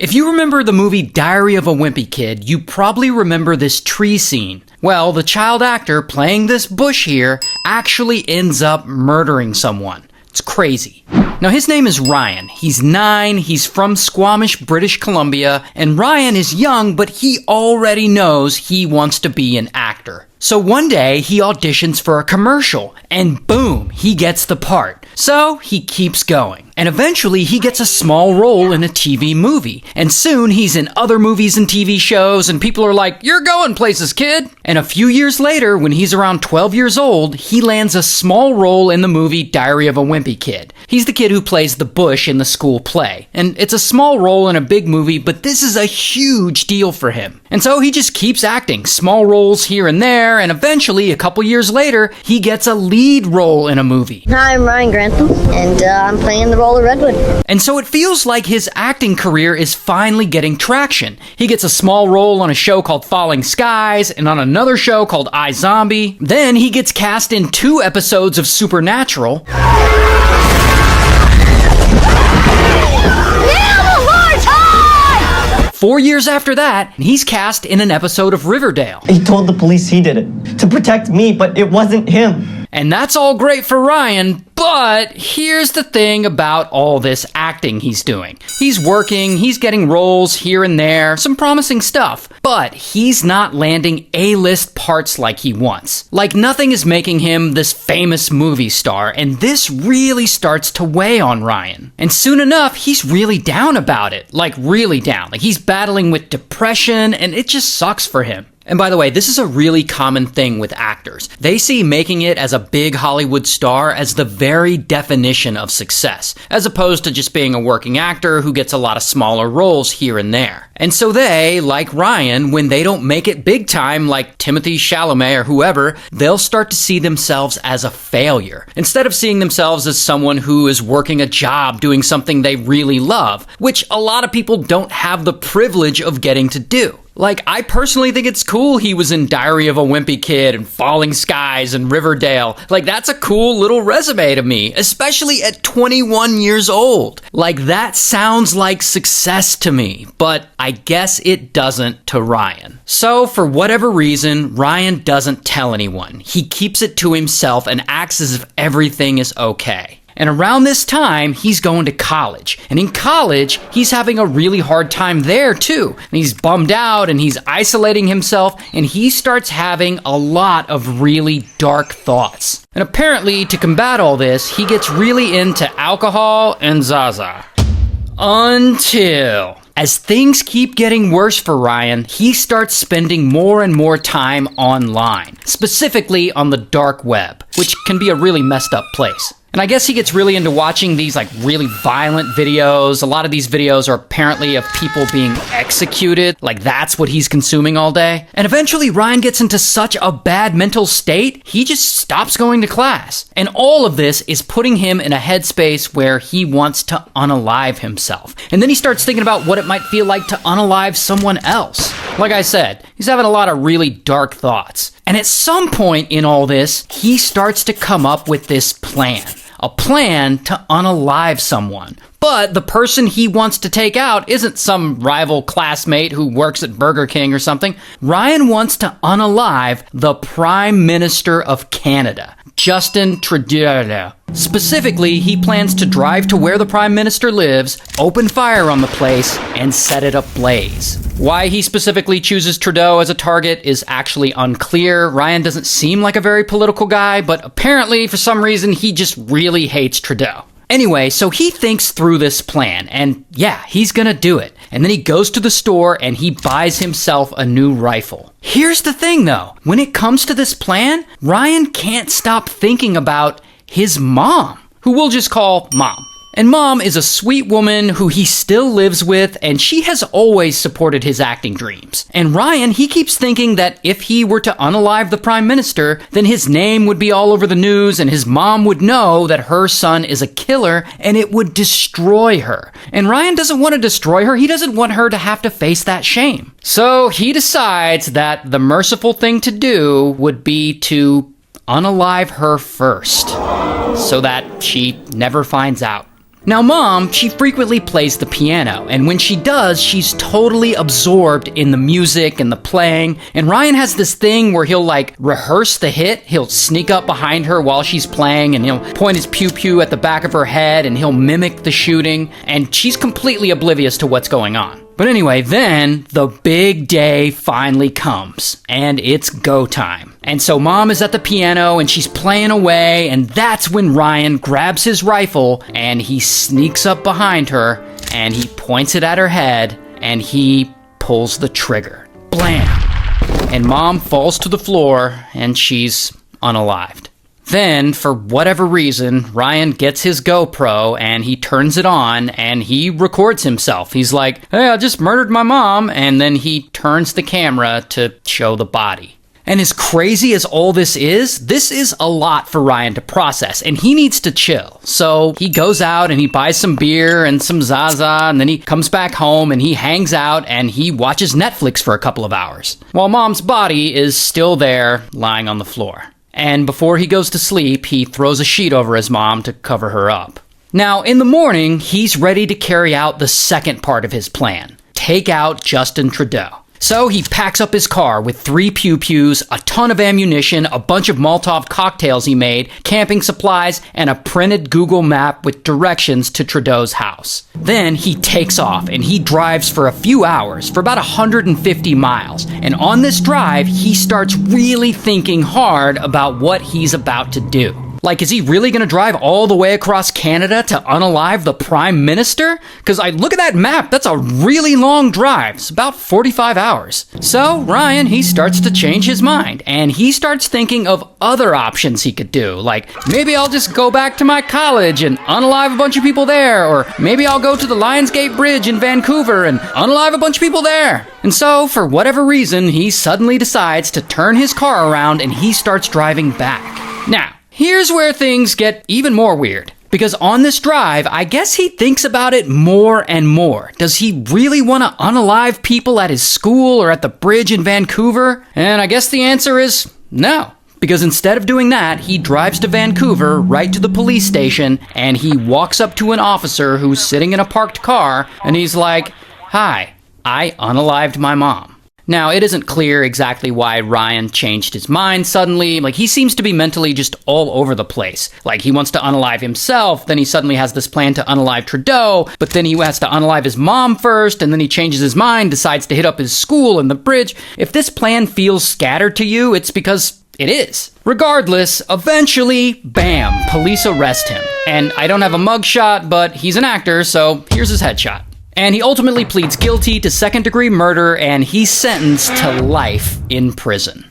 If you remember the movie Diary of a Wimpy Kid, you probably remember this tree scene. Well, the child actor playing this Bush here actually ends up murdering someone. It's crazy. Now, his name is Ryan. He's 9, he's from Squamish, British Columbia, and Ryan is young, but he already knows he wants to be an actor. So one day, he auditions for a commercial, and boom, he gets the part. So he keeps going. And eventually, he gets a small role in a TV movie. And soon, he's in other movies and TV shows, and people are like, "You're going places, kid!" And a few years later, when he's around 12 years old, he lands a small role in the movie Diary of a Wimpy Kid. He's the kid who plays the Bush in the school play. And it's a small role in a big movie, but this is a huge deal for him. And so he just keeps acting, small roles here and there, and eventually, a couple years later, he gets a lead role in a movie. Hi, I'm Ryan Grantham, and I'm playing the role of Redwood. And so it feels like his acting career is finally getting traction. He gets a small role on a show called Falling Skies, and on another show called iZombie. Then he gets cast in 2 episodes of Supernatural. 4 years after that, he's cast in an episode of Riverdale. He told the police he did it, to protect me, but it wasn't him. And that's all great for Ryan, but here's the thing about all this acting he's doing. He's working, he's getting roles here and there, some promising stuff, but he's not landing A-list parts like he wants. Like nothing is making him this famous movie star, and this really starts to weigh on Ryan. And soon enough, he's really down about it, like really down. Like he's battling with depression, and it just sucks for him. And by the way, this is a really common thing with actors. They see making it as a big Hollywood star as the very definition of success, as opposed to just being a working actor who gets a lot of smaller roles here and there. And so they, like Ryan, when they don't make it big time like Timothée Chalamet or whoever, they'll start to see themselves as a failure, instead of seeing themselves as someone who is working a job doing something they really love, which a lot of people don't have the privilege of getting to do. Like, I personally think it's cool he was in Diary of a Wimpy Kid and Falling Skies and Riverdale. Like, that's a cool little resume to me, especially at 21 years old. Like, that sounds like success to me, but I guess it doesn't to Ryan. So, for whatever reason, Ryan doesn't tell anyone. He keeps it to himself and acts as if everything is okay. And around this time, he's going to college. And in college, he's having a really hard time there, too. And he's bummed out, and he's isolating himself, and he starts having a lot of really dark thoughts. And apparently, to combat all this, he gets really into alcohol and Zaza. Until, as things keep getting worse for Ryan, he starts spending more and more time online, specifically on the dark web, which can be a really messed up place. And I guess he gets really into watching these like really violent videos. A lot of these videos are apparently of people being executed. Like that's what he's consuming all day. And eventually Ryan gets into such a bad mental state, he just stops going to class. And all of this is putting him in a headspace where he wants to unalive himself. And then he starts thinking about what it might feel like to unalive someone else. Like I said, he's having a lot of really dark thoughts. And at some point in all this, he starts to come up with this plan. A plan to unalive someone. But the person he wants to take out isn't some rival classmate who works at Burger King or something. Ryan wants to unalive the Prime Minister of Canada, Justin Trudeau. Specifically, he plans to drive to where the Prime Minister lives, open fire on the place, and set it ablaze. Why he specifically chooses Trudeau as a target is actually unclear. Ryan doesn't seem like a very political guy, but apparently, for some reason, he just really hates Trudeau. Anyway, so he thinks through this plan, and yeah, he's gonna do it. And then he goes to the store and he buys himself a new rifle. Here's the thing though, when it comes to this plan, Ryan can't stop thinking about his mom, who we'll just call Mom. And Mom is a sweet woman who he still lives with, and she has always supported his acting dreams. And Ryan, he keeps thinking that if he were to unalive the Prime Minister, then his name would be all over the news, and his mom would know that her son is a killer, and it would destroy her. And Ryan doesn't want to destroy her, he doesn't want her to have to face that shame. So he decides that the merciful thing to do would be to unalive her first, so that she never finds out. Now, Mom, she frequently plays the piano, and when she does, she's totally absorbed in the music and the playing. And Ryan has this thing where he'll rehearse the hit. He'll sneak up behind her while she's playing, and he'll point his pew-pew at the back of her head, and he'll mimic the shooting, and she's completely oblivious to what's going on. But anyway, then the big day finally comes, and it's go time. And so Mom is at the piano and she's playing away, and that's when Ryan grabs his rifle and he sneaks up behind her and he points it at her head and he pulls the trigger. Blam! And Mom falls to the floor and she's unalived. Then, for whatever reason, Ryan gets his GoPro and he turns it on and he records himself. He's like, "Hey, I just murdered my mom," and then he turns the camera to show the body. And as crazy as all this is a lot for Ryan to process, and he needs to chill. So he goes out and he buys some beer and some Zaza, and then he comes back home and he hangs out and he watches Netflix for a couple of hours, while Mom's body is still there, lying on the floor. And before he goes to sleep, he throws a sheet over his mom to cover her up. Now, in the morning, he's ready to carry out the second part of his plan: take out Justin Trudeau. So he packs up his car with 3 pew-pews, a ton of ammunition, a bunch of Molotov cocktails he made, camping supplies, and a printed Google map with directions to Trudeau's house. Then he takes off and he drives for a few hours, for about 150 miles. And on this drive, he starts really thinking hard about what he's about to do. Like, is he really going to drive all the way across Canada to unalive the Prime Minister? Because I look at that map, that's a really long drive. It's about 45 hours. So Ryan, he starts to change his mind, and he starts thinking of other options he could do. Like, maybe I'll just go back to my college and unalive a bunch of people there, or maybe I'll go to the Lionsgate Bridge in Vancouver and unalive a bunch of people there. And so, for whatever reason, he suddenly decides to turn his car around and he starts driving back. Now, here's where things get even more weird. Because on this drive, I guess he thinks about it more and more. Does he really want to unalive people at his school or at the bridge in Vancouver? And I guess the answer is no. Because instead of doing that, he drives to Vancouver, right to the police station, and he walks up to an officer who's sitting in a parked car, and he's like, "Hi, I unalived my mom." Now, it isn't clear exactly why Ryan changed his mind suddenly. Like, he seems to be mentally just all over the place. Like, he wants to unalive himself, then he suddenly has this plan to unalive Trudeau, but then he has to unalive his mom first, and then he changes his mind, decides to hit up his school and the bridge. If this plan feels scattered to you, it's because it is. Regardless, eventually, bam, police arrest him. And I don't have a mugshot, but he's an actor, so here's his headshot. And he ultimately pleads guilty to second-degree murder, and he's sentenced to life in prison.